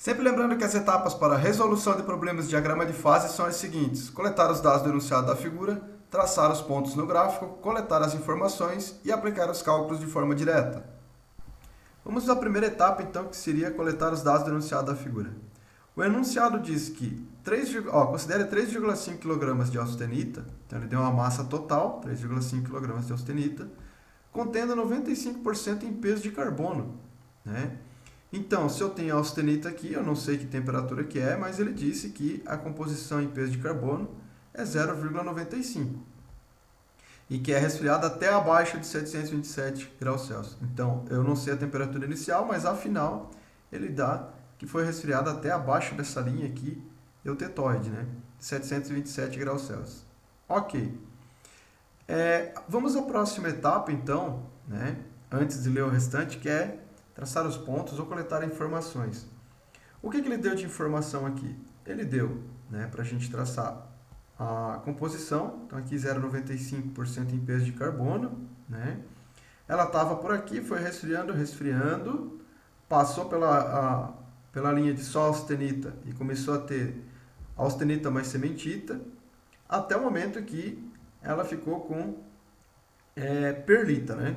Sempre lembrando que as etapas para a resolução de problemas de diagrama de fase são as seguintes: coletar os dados do enunciado da figura, traçar os pontos no gráfico, coletar as informações e aplicar os cálculos de forma direta. Vamos à primeira etapa, então, que seria coletar os dados do enunciado da figura. O enunciado diz que considere 3,5 kg de austenita, então ele deu uma massa total, 3,5 kg de austenita, contendo 95% em peso de carbono, né? Então, se eu tenho a austenita aqui, eu não sei que temperatura que é, mas ele disse que a composição em peso de carbono é 0,95 e que é resfriada até abaixo de 727 graus Celsius. Então, eu não sei a temperatura inicial, mas afinal ele dá que foi resfriada até abaixo dessa linha aqui, eutetoide, né? 727 graus Celsius. Ok. Vamos à próxima etapa, então, né? Antes de ler o restante, que é traçar os pontos ou coletar informações. O que ele deu de informação aqui? Ele deu, né, para a gente traçar a composição, então aqui 0,95% em peso de carbono, né? Ela estava por aqui, foi resfriando, passou pela linha de só austenita e começou a ter austenita mais sementita, até o momento que ela ficou com perlita, né?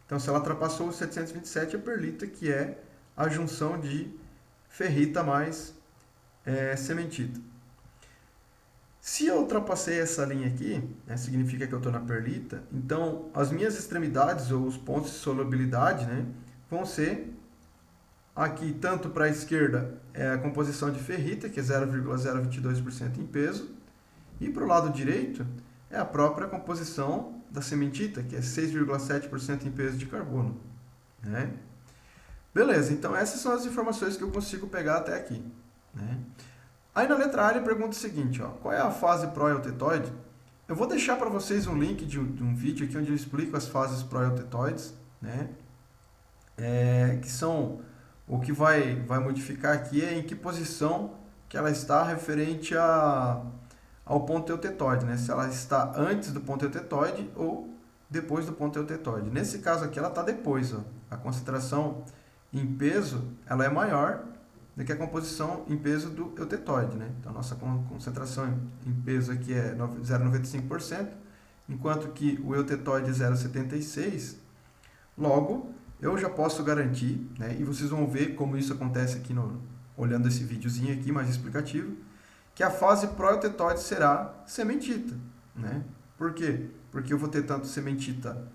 Então, se ela ultrapassou os 727, é perlita, que é a junção de ferrita mais cementita. Se eu ultrapassei essa linha aqui, né, significa que eu estou na perlita, então as minhas extremidades ou os pontos de solubilidade, né, vão ser aqui tanto para a esquerda a composição de ferrita, que é 0,022% em peso, e para o lado direito é a própria composição da cementita, que é 6,7% em peso de carbono, né? Beleza, então essas são as informações que eu consigo pegar até aqui, né? Aí na letra A ele pergunta o seguinte, ó, qual é a fase proeutetoide? Eu vou deixar para vocês um link de um vídeo aqui onde eu explico as fases proeutetoides, né? Que são o que vai modificar aqui é em que posição que ela está referente ao ponto eutetoide, né? Se ela está antes do ponto eutetoide ou depois do ponto eutetoide. Nesse caso aqui, ela está depois. Ó. A concentração em peso ela é maior do que a composição em peso do eutetoide, né? Então, a nossa concentração em peso aqui é 0,95%, enquanto que o eutetoide é 0,76%. Logo, eu já posso garantir, né? E vocês vão ver como isso acontece aqui olhando esse videozinho aqui mais explicativo, que a fase proeutetoide será cementita, né? Por quê? Porque eu vou ter tanto cementita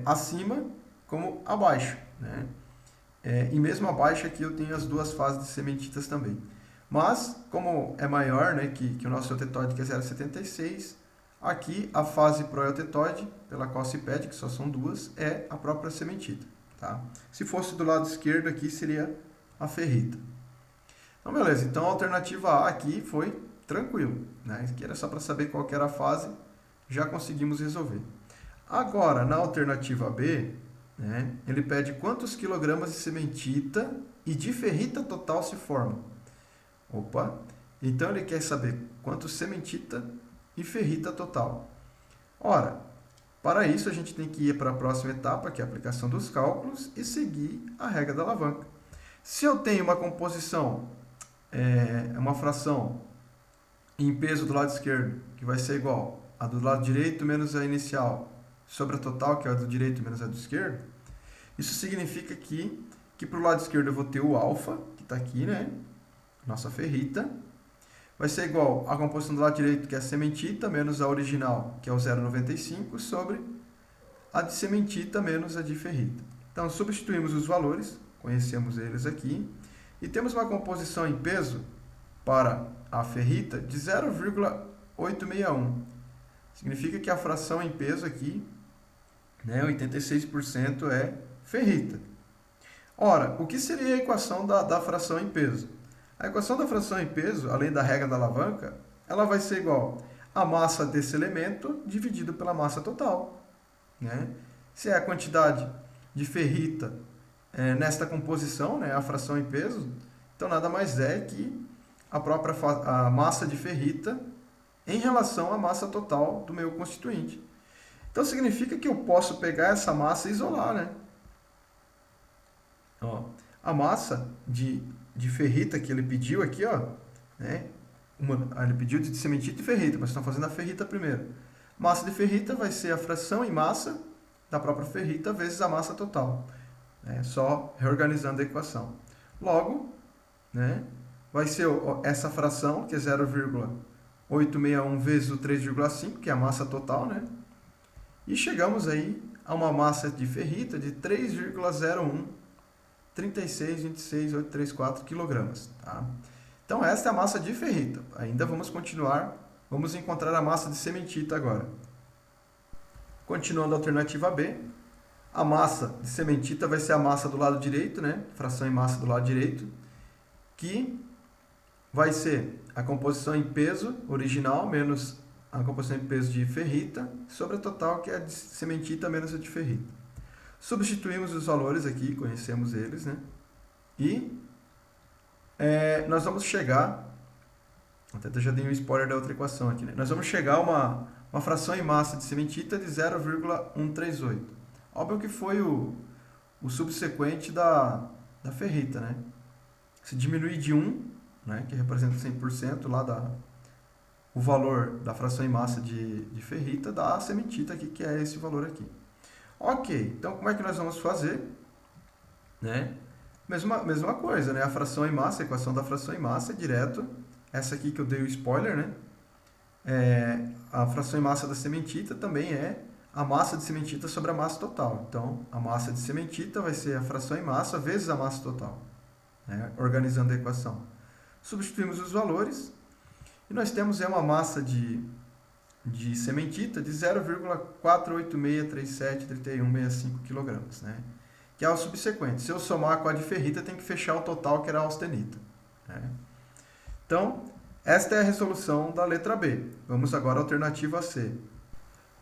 acima como abaixo, né? E mesmo abaixo aqui eu tenho as duas fases de sementitas também. Mas, como é maior, né, que o nosso eutetoide, que é 0,76, aqui a fase proeutetoide, pela qual se pede, que só são duas, é a própria cementita, tá? Se fosse do lado esquerdo aqui, seria a ferrita. Então, beleza. Então, a alternativa A aqui foi tranquilo, né? Aqui era só para saber qual que era a fase, já conseguimos resolver. Agora, na alternativa B, né, ele pede quantos quilogramas de cementita e de ferrita total se formam. Opa! Então, ele quer saber quanto cementita e ferrita total. Ora, para isso, a gente tem que ir para a próxima etapa, que é a aplicação dos cálculos, e seguir a regra da alavanca. Se eu tenho uma composição uma fração em peso do lado esquerdo, que vai ser igual a do lado direito menos a inicial, sobre a total, que é a do direito menos a do esquerdo, isso significa que para o lado esquerdo eu vou ter o alfa, que está aqui, né? Nossa ferrita, vai ser igual a composição do lado direito, que é a cementita, menos a original, que é o 0,95, sobre a de cementita menos a de ferrita. Então, substituímos os valores, conhecemos eles aqui, e temos uma composição em peso para a ferrita de 0,861. Significa que a fração em peso aqui, né, 86% é ferrita. Ora, o que seria a equação da fração em peso? A equação da fração em peso, além da regra da alavanca, ela vai ser igual a massa desse elemento dividido pela massa total, né? Se é a quantidade de ferrita nesta composição, né, a fração em peso, então nada mais é que a massa de ferrita em relação à massa total do meu constituinte. Então significa que eu posso pegar essa massa e isolar, né? Ó, a massa de ferrita que ele pediu aqui, ó, né? Ele pediu de cementita e ferrita, mas estão fazendo a ferrita primeiro. Massa de ferrita vai ser a fração em massa da própria ferrita vezes a massa total. Só reorganizando a equação. Logo, né, vai ser essa fração, que é 0,861 vezes o 3,5, que é a massa total, né? E chegamos aí a uma massa de ferrita de 3,01 36,26,834 kg. Tá? Então, esta é a massa de ferrita. Ainda vamos continuar, vamos encontrar a massa de cementita agora. Continuando a alternativa B, a massa de cementita vai ser a massa do lado direito, né? Fração em massa do lado direito, que vai ser a composição em peso original menos a composição em peso de ferrita sobre a total, que é a de cementita menos a de ferrita. Substituímos os valores aqui, conhecemos eles, né? E nós vamos chegar, até já dei um spoiler da outra equação aqui, né? Nós vamos chegar a uma fração em massa de cementita de 0,138. Óbvio que foi o subsequente da ferrita, né? Se diminuir de 1, né, que representa 100% lá o valor da fração em massa de ferrita, dá a cementita aqui, que é esse valor aqui. Ok, então como é que nós vamos fazer? Né? Mesma coisa, né? A fração em massa, a equação da fração em massa é direto, essa aqui que eu dei o spoiler, né? A fração em massa da cementita também é a massa de cementita sobre a massa total. Então, a massa de cementita vai ser a fração em massa vezes a massa total, né? Organizando a equação. Substituímos os valores e nós temos uma massa de cementita de 0,486373165 kg, né? Que é o subsequente. Se eu somar com a de ferrita, tem que fechar o total, que era a austenita, né? Então, esta é a resolução da letra B. Vamos agora à alternativa C.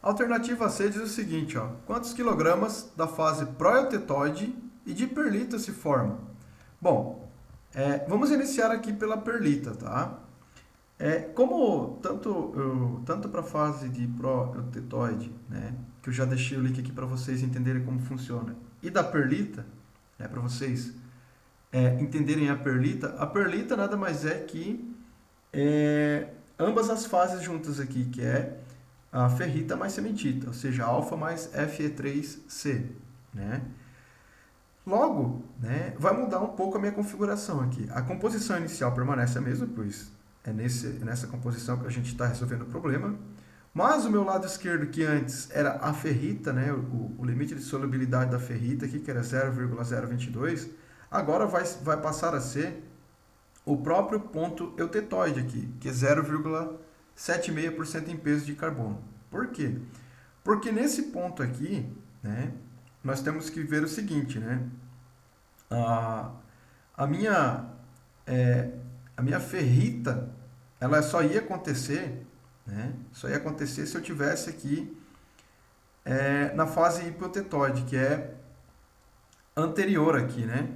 A alternativa C diz o seguinte, ó, quantos quilogramas da fase proeutetoide e de perlita se formam? Bom, vamos iniciar aqui pela perlita, tá? Como tanto para a fase de proeutetoide, né, que eu já deixei o link aqui para vocês entenderem como funciona, e da perlita, né, para vocês entenderem a perlita nada mais é que ambas as fases juntas aqui, que é a ferrita mais cementita, ou seja, alfa mais Fe3C, né? Logo, né, vai mudar um pouco a minha configuração aqui. A composição inicial permanece a mesma, pois é nessa composição que a gente está resolvendo o problema. Mas o meu lado esquerdo, que antes era a ferrita, né, o limite de solubilidade da ferrita aqui, que era 0,022, agora vai passar a ser o próprio ponto eutetoide aqui, que é 0,76% em peso de carbono. Por quê? Porque nesse ponto aqui, né, nós temos que ver o seguinte, né? A minha ferrita, ela só ia acontecer, né? Só ia acontecer se eu tivesse aqui na fase hipotetóide, que é anterior aqui, né?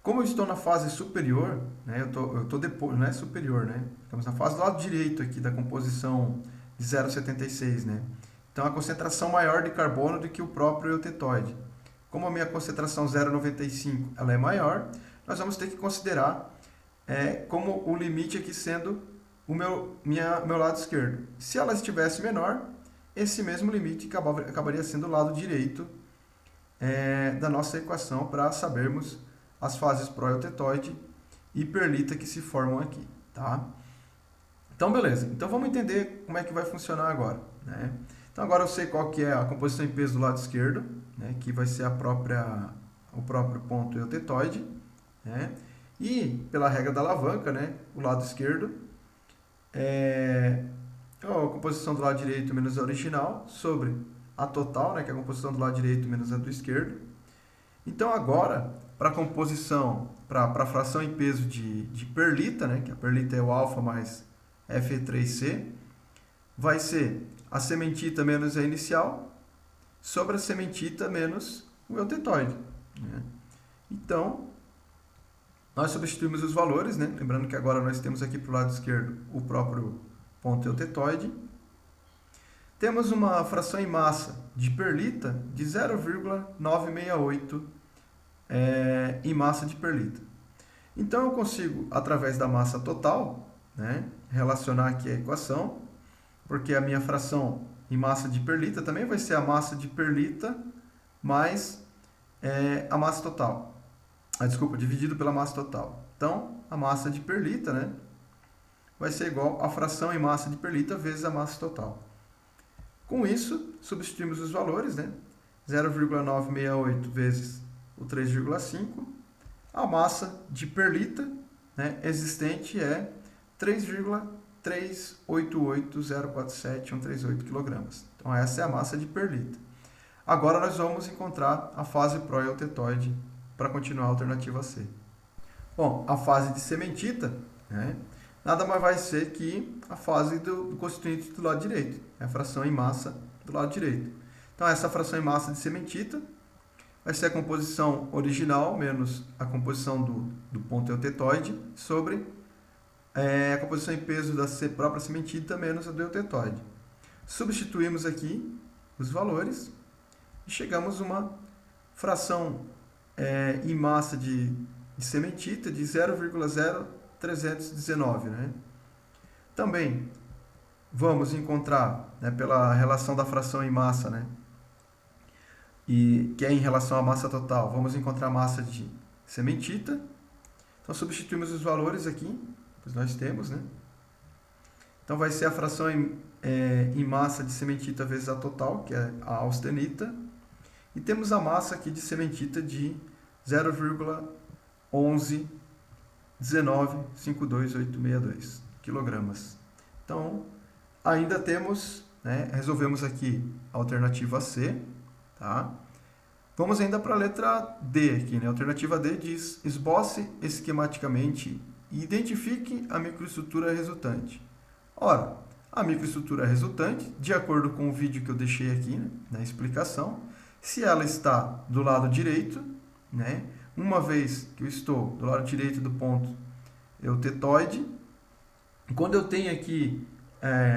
Como eu estou na fase superior, né? Eu tô depois, não é superior, né? Estamos na fase do lado direito aqui da composição de 0,76, né? Então, a concentração maior de carbono do que o próprio eutetoide. Como a minha concentração 0,95 ela é maior, nós vamos ter que considerar como o limite aqui sendo o meu lado esquerdo. Se ela estivesse menor, esse mesmo limite acabaria sendo o lado direito da nossa equação para sabermos as fases proeutetoide e perlita que se formam aqui, tá? Então, beleza. Então, vamos entender como é que vai funcionar agora, né? Então, agora eu sei qual que é a composição em peso do lado esquerdo, né, que vai ser o próprio ponto eutetoide, né? E, pela regra da alavanca, né, o lado esquerdo a composição do lado direito menos a original sobre a total, né, que é a composição do lado direito menos a do esquerdo. Então, agora, para a composição, para a fração em peso de perlita, né, que a perlita é o alfa mais Fe3C, vai ser a cementita menos a inicial sobre a cementita menos o eutetoide, né? Então, nós substituímos os valores, né? Lembrando que agora nós temos aqui para o lado esquerdo o próprio ponto eutetoide. Temos uma fração em massa de perlita de 0,968 em massa de perlita. Então eu consigo, através da massa total, né, relacionar aqui a equação, porque a minha fração em massa de perlita também vai ser a massa de perlita mais a massa total. Dividido pela massa total. Então, a massa de perlita, né, vai ser igual a fração em massa de perlita vezes a massa total. Com isso, substituímos os valores, né? 0,968 vezes o 3,5. A massa de perlita, né, existente é 3,388047,138 kg. Então, essa é a massa de perlita. Agora, nós vamos encontrar a fase proeutetoide para continuar a alternativa C. Bom, a fase de cementita, né, nada mais vai ser que a fase do constituinte do lado direito, é a fração em massa do lado direito. Então, essa fração em massa de cementita vai ser a composição original menos a composição do ponto eutetoide sobre a composição em peso da própria cementita menos a do eutetoide. Substituímos aqui os valores e chegamos a uma fração em massa de cementita de 0,0319, né? Também vamos encontrar, né, pela relação da fração em massa, né, e que é em relação à massa total, vamos encontrar a massa de cementita. Então substituímos os valores aqui, pois nós temos, né? Então vai ser a fração em massa de cementita vezes a total, que é a austenita, e temos a massa aqui de cementita de 0,111952,862 kg. Então, ainda temos, né, resolvemos aqui a alternativa C, tá? Vamos ainda para a letra D aqui, né? A alternativa D diz: esboce esquematicamente e identifique a microestrutura resultante. Ora, a microestrutura resultante, de acordo com o vídeo que eu deixei aqui, né, na explicação, se ela está do lado direito, né, uma vez que eu estou do lado direito do ponto eutetoide, quando eu tenho aqui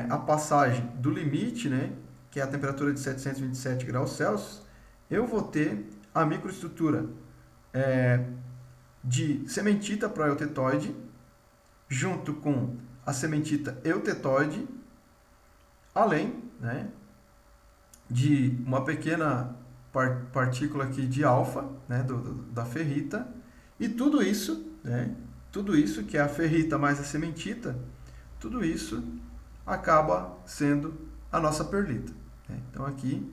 a passagem do limite, né, que é a temperatura de 727 graus Celsius, eu vou ter a microestrutura de cementita proeutetoide junto com a cementita eutetoide, além, né, de uma pequena partícula aqui de alfa, né, da ferrita, e tudo isso, né, tudo isso que é a ferrita mais a cementita, tudo isso acaba sendo a nossa perlita, né? Então aqui,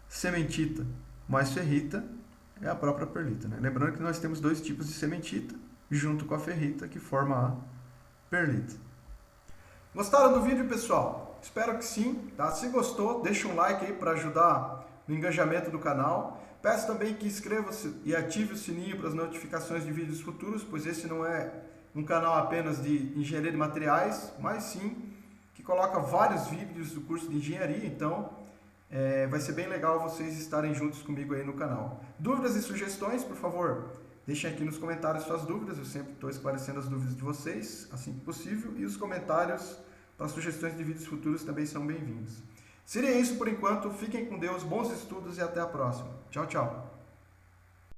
cementita mais ferrita é a própria perlita, né? Lembrando que nós temos dois tipos de cementita junto com a ferrita que forma a perlita. Gostaram do vídeo, pessoal? Espero que sim, tá? Se gostou, deixa um like aí para ajudar no engajamento do canal. Peço também que inscreva-se e ative o sininho para as notificações de vídeos futuros, pois esse não é um canal apenas de engenharia de materiais, mas sim que coloca vários vídeos do curso de engenharia, então vai ser bem legal vocês estarem juntos comigo aí no canal. Dúvidas e sugestões, por favor, deixem aqui nos comentários suas dúvidas, eu sempre estou esclarecendo as dúvidas de vocês, assim que possível, e os comentários para sugestões de vídeos futuros também são bem-vindos. Seria isso por enquanto, fiquem com Deus, bons estudos e até a próxima. Tchau, tchau!